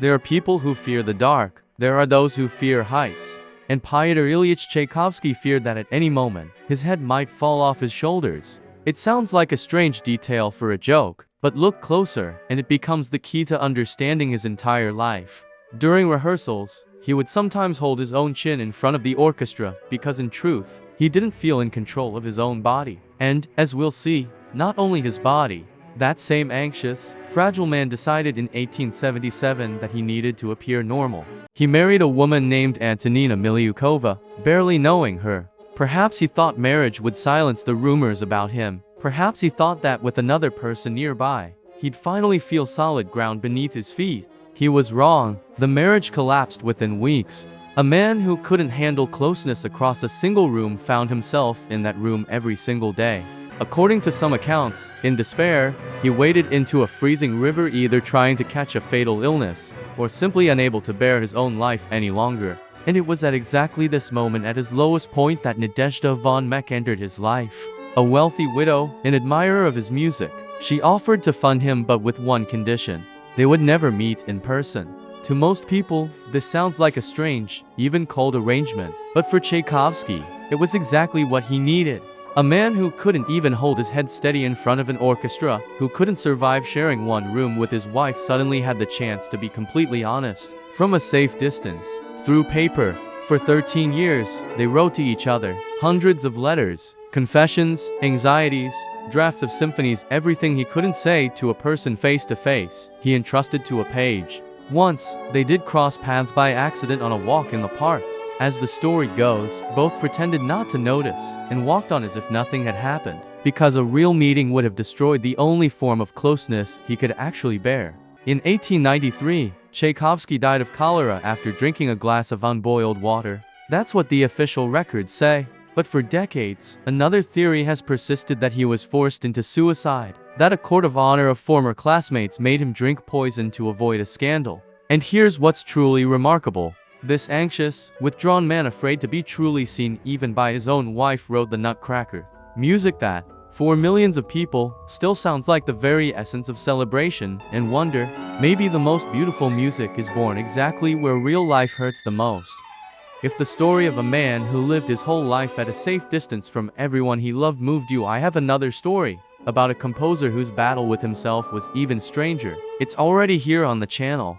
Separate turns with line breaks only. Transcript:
There are people who fear the dark. There are those who fear heights. And Pyotr Ilyich Tchaikovsky feared that at any moment, his head might fall off his shoulders. It sounds like a strange detail for a joke, but look closer, and it becomes the key to understanding his entire life. During rehearsals, he would sometimes hold his own chin in front of the orchestra because in truth, he didn't feel in control of his own body. And, as we'll see, not only his body. That same anxious, fragile man decided in 1877 that he needed to appear normal. He married a woman named Antonina Miliukova, barely knowing her. Perhaps he thought marriage would silence the rumors about him. Perhaps he thought that with another person nearby, he'd finally feel solid ground beneath his feet. He was wrong. The marriage collapsed within weeks. A man who couldn't handle closeness across a single room found himself in that room every single day. According to some accounts, in despair, he waded into a freezing river, either trying to catch a fatal illness, or simply unable to bear his own life any longer. And it was at exactly this moment, at his lowest point, that Nadezhda von Meck entered his life. A wealthy widow, an admirer of his music. She offered to fund him, but with one condition: they would never meet in person. To most people, this sounds like a strange, even cold arrangement. But for Tchaikovsky, it was exactly what he needed. A man who couldn't even hold his head steady in front of an orchestra, who couldn't survive sharing one room with his wife, suddenly had the chance to be completely honest. From a safe distance, through paper. For 13 years, they wrote to each other. Hundreds of letters, confessions, anxieties, drafts of symphonies, everything he couldn't say to a person face to face, he entrusted to a page. Once, they did cross paths by accident on a walk in the park. As the story goes, both pretended not to notice, and walked on as if nothing had happened, because a real meeting would have destroyed the only form of closeness he could actually bear. In 1893, Tchaikovsky died of cholera after drinking a glass of unboiled water. That's what the official records say. But for decades, another theory has persisted that he was forced into suicide, that a court of honor of former classmates made him drink poison to avoid a scandal. And here's what's truly remarkable. This anxious, withdrawn man, afraid to be truly seen even by his own wife, wrote the Nutcracker. Music that, for millions of people, still sounds like the very essence of celebration and wonder. Maybe the most beautiful music is born exactly where real life hurts the most. If the story of a man who lived his whole life at a safe distance from everyone he loved moved you, I have another story about a composer whose battle with himself was even stranger. It's already here on the channel.